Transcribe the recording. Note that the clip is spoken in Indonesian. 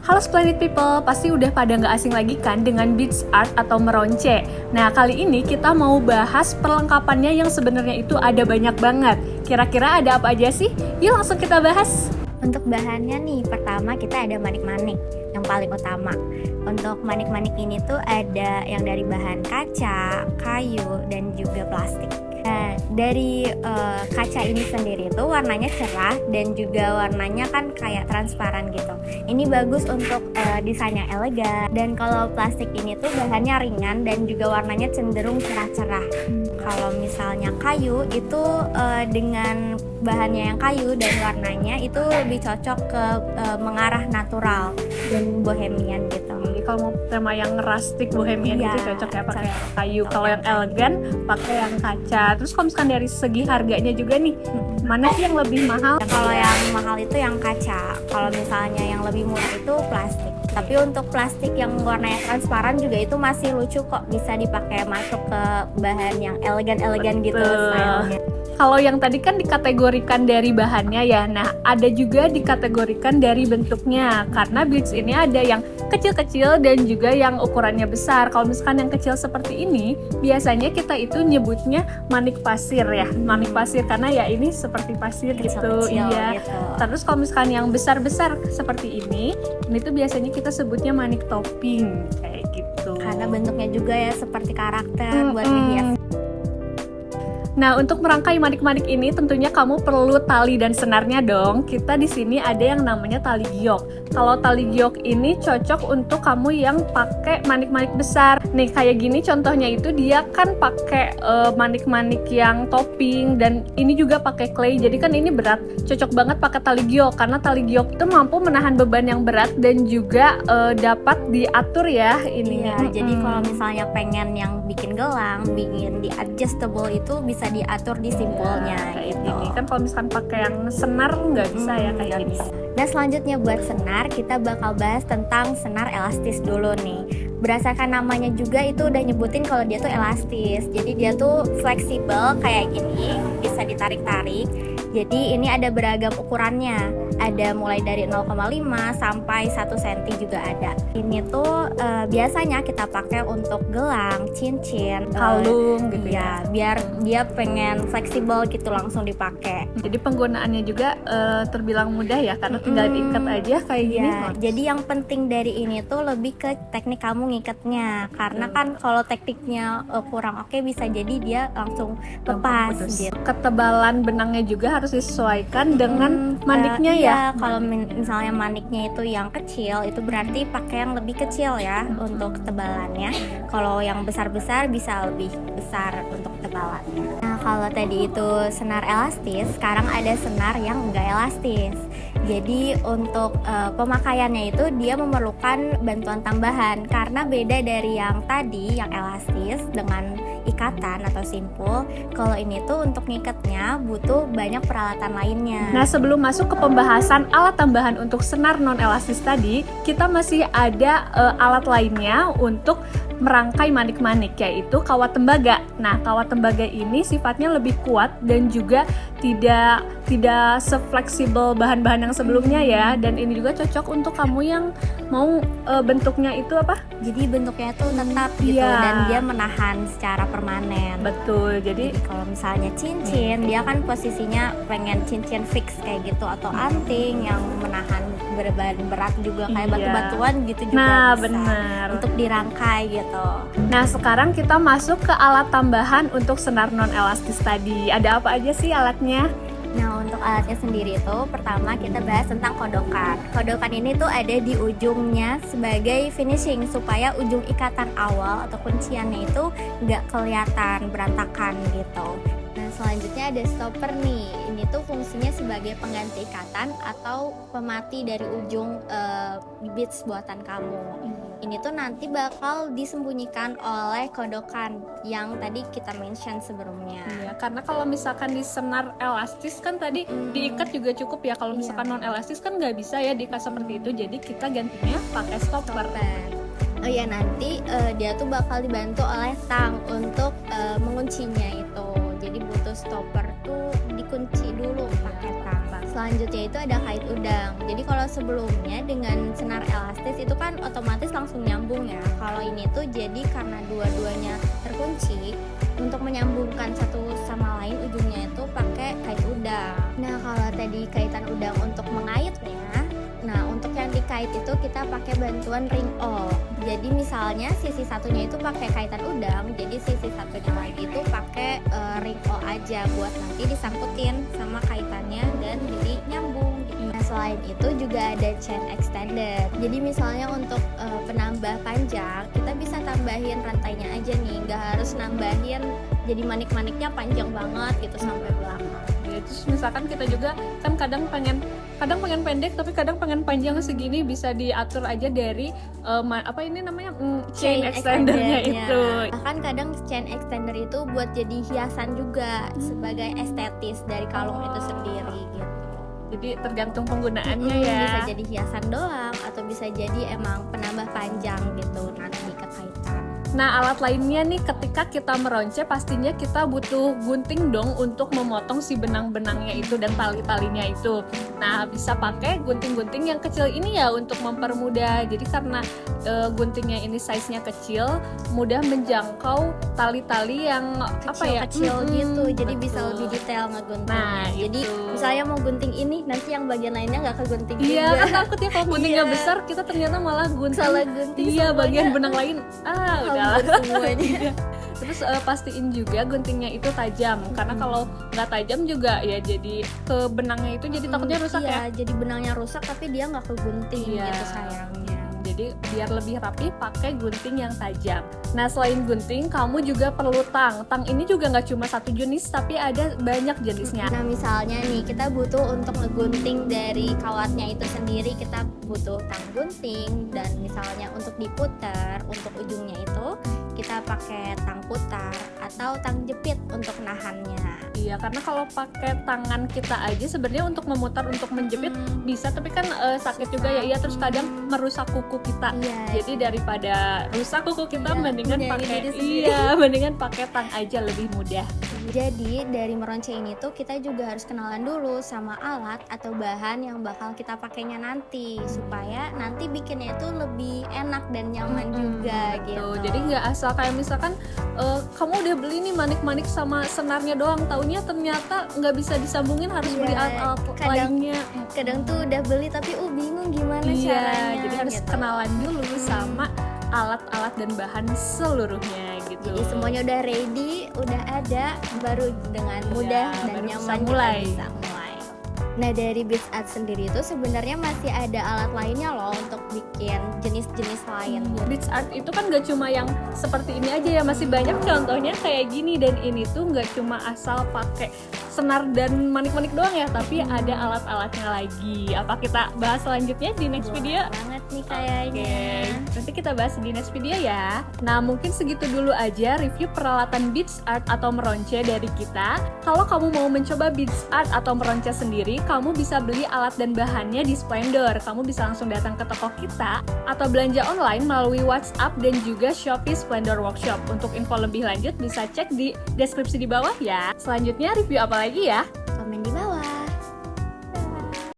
Halo Splendid People, pasti udah pada nggak asing lagi kan dengan beads art atau meronce. Nah, kali ini kita mau bahas perlengkapannya yang sebenarnya itu ada banyak banget. Kira-kira ada apa aja sih? Yuk langsung kita bahas. Untuk bahannya nih, pertama kita ada manik-manik yang paling utama. Untuk manik-manik ini tuh ada yang dari bahan kaca, kayu, dan juga plastik. Nah, dari kaca ini sendiri tuh warnanya cerah dan juga warnanya kan kayak transparan gitu. Ini bagus untuk desainnya elegan. Dan kalau plastik ini tuh bahannya ringan dan juga warnanya cenderung cerah-cerah. Kalau misalnya kayu itu dengan bahannya yang kayu dan warnanya itu lebih cocok ke mengarah natural dan bohemian gitu. Jadi kalau mau tema yang rustic bohemian Iya, itu cocok ya pakai cocok. kayu. Kalau yang elegan pakai yang kaca. Terus kalau misalkan dari segi harganya juga nih, mana sih yang lebih mahal? Kalau yang mahal itu yang kaca, kalau misalnya yang lebih murah itu plastik. Tapi untuk plastik yang warnanya transparan juga itu masih lucu kok, bisa dipakai masuk ke bahan yang elegan-elegan gitu stylenya. Kalau yang tadi kan dikategorikan dari bahannya ya, nah ada juga dikategorikan dari bentuknya. Karena beads ini ada yang kecil-kecil dan juga yang ukurannya besar. Kalau misalkan yang kecil seperti ini, biasanya kita itu nyebutnya manik pasir ya, manik pasir karena ya ini seperti pasir gitu. Kecil-kecil Iya. gitu. Terus kalau misalkan yang besar-besar seperti ini tuh biasanya kita sebutnya manik topping kayak gitu. Karena bentuknya juga ya seperti karakter buat dihias. Nah, untuk merangkai manik-manik ini tentunya kamu perlu tali dan senarnya dong. Kita di sini ada yang namanya tali giok. Kalau tali giok ini cocok untuk kamu yang pakai manik-manik besar. Nih, kayak gini contohnya itu dia kan pakai manik-manik yang topping dan ini juga pakai clay. Jadi kan ini berat. Cocok banget pakai tali giok karena tali giok itu mampu menahan beban yang berat dan juga dapat diatur ya ininya. Iya, jadi kalau misalnya pengen yang bikin gelang, bikin di adjustable itu bisa diatur di simpulnya kayak gitu. gini kan kalau misalkan pakai yang senar nggak bisa ya kayak Nggak gini. bisa. Dan selanjutnya buat senar, kita bakal bahas tentang senar elastis dulu nih. Berdasarkan namanya juga itu udah nyebutin kalau dia tuh elastis. Jadi dia tuh fleksibel kayak gini, bisa ditarik-tarik. Jadi ini ada beragam ukurannya. Ada mulai dari 0,5 sampai 1 cm juga ada. Ini tuh biasanya kita pakai untuk gelang, cincin, Kalung gitu ya, biar dia pengen fleksibel gitu langsung dipakai. Jadi penggunaannya juga terbilang mudah ya karena tinggal diikat aja kayak gini. Ya, jadi yang penting dari ini tuh lebih ke teknik kamu ngikatnya. Karena kan kalau tekniknya kurang oke bisa jadi dia langsung lepas Putus. gitu. Ketebalan benangnya juga harus disesuaikan dengan maniknya ya. Iya, kalau misalnya maniknya itu yang kecil, itu berarti pakai yang lebih kecil ya untuk ketebalannya. Kalau yang besar-besar bisa lebih besar untuk ketebalannya. Nah, kalau tadi itu senar elastis, sekarang ada senar yang enggak elastis. Jadi untuk pemakaiannya itu dia memerlukan bantuan tambahan karena beda dari yang tadi yang elastis dengan ikatan atau simpul. Kalau ini tuh untuk ngikatnya butuh banyak peralatan lainnya. Nah, sebelum masuk ke pembahasan alat tambahan untuk senar non elastis tadi, kita masih ada alat lainnya untuk merangkai manik-manik, yaitu kawat tembaga. Nah, kawat tembaga ini sifatnya lebih kuat dan juga tidak sefleksibel bahan-bahan yang sebelumnya ya. Dan ini juga cocok untuk kamu yang mau bentuknya itu apa? Jadi bentuknya tuh tetap gitu Iya. dan dia menahan secara permanen. Betul. Jadi Kalau misalnya cincin, dia kan posisinya pengen cincin fix kayak gitu, atau anting yang menahan beban berat juga kayak Iya. batu-batuan gitu juga nah, bisa benar. untuk dirangkai gitu. Nah, sekarang kita masuk ke alat tambahan untuk senar non elastis tadi. Ada apa aja sih alatnya? Nah, untuk alatnya sendiri itu pertama kita bahas tentang kodokan. Kodokan ini tuh ada di ujungnya sebagai finishing supaya ujung ikatan awal atau kunciannya itu nggak kelihatan berantakan gitu. Nah, selanjutnya ada stopper nih. Ini tuh fungsinya sebagai pengganti ikatan atau pemati dari ujung beads buatan kamu. Ini tuh nanti bakal disembunyikan oleh kodokan yang tadi kita mention sebelumnya. Iya, karena kalau misalkan di senar elastis kan tadi diikat juga cukup ya. Kalau misalkan non elastis kan nggak bisa ya diikat seperti itu. Jadi kita gantinya pakai stopper. Oh ya, nanti dia tuh bakal dibantu oleh tang untuk menguncinya itu. Jadi butuh stopper tuh dikunci dulu pakai tang. Selanjutnya itu ada kait udang. Jadi kalau sebelumnya dengan senar elastis itu kan otomatis langsung nyambung ya. Kalau ini tuh jadi karena dua-duanya terkunci, untuk menyambungkan satu sama lain ujungnya itu pakai kait udang. Nah kalau tadi kaitan udang untuk mengaitnya, nah untuk yang dikait itu kita pakai bantuan ring O. Jadi misalnya sisi satunya itu pakai kaitan udang, jadi sisi satunya lagi itu pakai ring O aja buat nanti disangkutin sama kaitannya dan jadi nyambung gitu. Nah selain itu juga ada chain extender. Jadi misalnya untuk penambah panjang, kita bisa tambahin rantainya aja nih, nggak harus nambahin jadi manik-maniknya panjang banget gitu sampai belakang. Ya, terus misalkan kita juga kan kadang pengen pendek tapi kadang pengen panjang segini, bisa diatur aja dari chain extendernya itu. Bahkan kadang chain extender itu buat jadi hiasan juga sebagai estetis dari kalung itu sendiri gitu. Jadi tergantung penggunaannya ya. Bisa jadi hiasan doang atau bisa jadi emang penambah panjang gitu nanti ke kaitan. Nah, alat lainnya nih ketika kita meronce pastinya kita butuh gunting dong untuk memotong si benang-benangnya itu dan tali-talinya itu. Nah, bisa pakai gunting-gunting yang kecil ini ya untuk mempermudah. Jadi karena guntingnya ini size-nya kecil, mudah menjangkau tali-tali yang kecil gitu. Jadi betul. bisa lebih detail ngeguntingnya. Nah, jadi itu. misalnya mau gunting ini, nanti yang bagian lainnya nggak kegunting Iya, juga. kan takut ya kalau guntingnya besar kita ternyata malah gunting. Salah gunting Iya, semuanya. bagian benang lain. Udah. Semuanya. Terus pastiin juga guntingnya itu tajam, karena kalau nggak tajam juga ya jadi ke benangnya itu jadi takutnya rusak ya. Jadi benangnya rusak tapi dia nggak kegunting gitu sayangnya. Jadi biar lebih rapi pakai gunting yang tajam. Nah selain gunting kamu juga perlu tang. Tang ini juga nggak cuma satu jenis tapi ada banyak jenisnya. Nah misalnya nih kita butuh untuk ngegunting dari kawatnya itu sendiri, kita butuh tang gunting, dan misalnya untuk diputar untuk ujungnya itu kita pakai tang putar atau tang jepit untuk nahannya. Iya, karena kalau pakai tangan kita aja sebenarnya untuk memutar, untuk menjepit bisa, tapi kan sakit juga ya. Iya, terus kadang merusak kuku kita. Iya. Jadi daripada rusak kuku kita, mendingan Iya, pakai tang aja, lebih mudah. Jadi dari meronce ini tuh kita juga harus kenalan dulu sama alat atau bahan yang bakal kita pakainya nanti, supaya nanti bikinnya itu lebih enak dan nyaman juga gitu. Jadi nggak asal kayak misalkan kamu udah beli nih manik-manik sama senarnya doang, taunya ternyata nggak bisa disambungin, harus beli alat lainnya. Kadang tuh udah beli tapi bingung gimana caranya. Jadi harus gitu. kenalan dulu sama alat-alat dan bahan seluruhnya gitu. Jadi semuanya udah ready, udah ada, baru dengan mudah dan baru nyaman bisa mulai. Nah dari Beads Art sendiri itu sebenarnya masih ada alat lainnya loh untuk bikin jenis-jenis lain. Beads Art itu kan gak cuma yang seperti ini aja ya, masih banyak contohnya kayak gini. Dan ini tuh gak cuma asal pakai senar dan manik-manik doang ya, tapi ada alat-alatnya lagi. Apa kita bahas selanjutnya di next video? Banget nih kayaknya. Nanti kita bahas di next video ya. Nah mungkin segitu dulu aja review peralatan Beads Art atau meronce dari kita. Kalau kamu mau mencoba Beads Art atau meronce sendiri, kamu bisa beli alat dan bahannya di Splendor. Kamu bisa langsung datang ke toko kita atau belanja online melalui WhatsApp dan juga Shopee Splendor Workshop. Untuk info lebih lanjut bisa cek di deskripsi di bawah ya. Selanjutnya review apa lagi ya? Komen di bawah.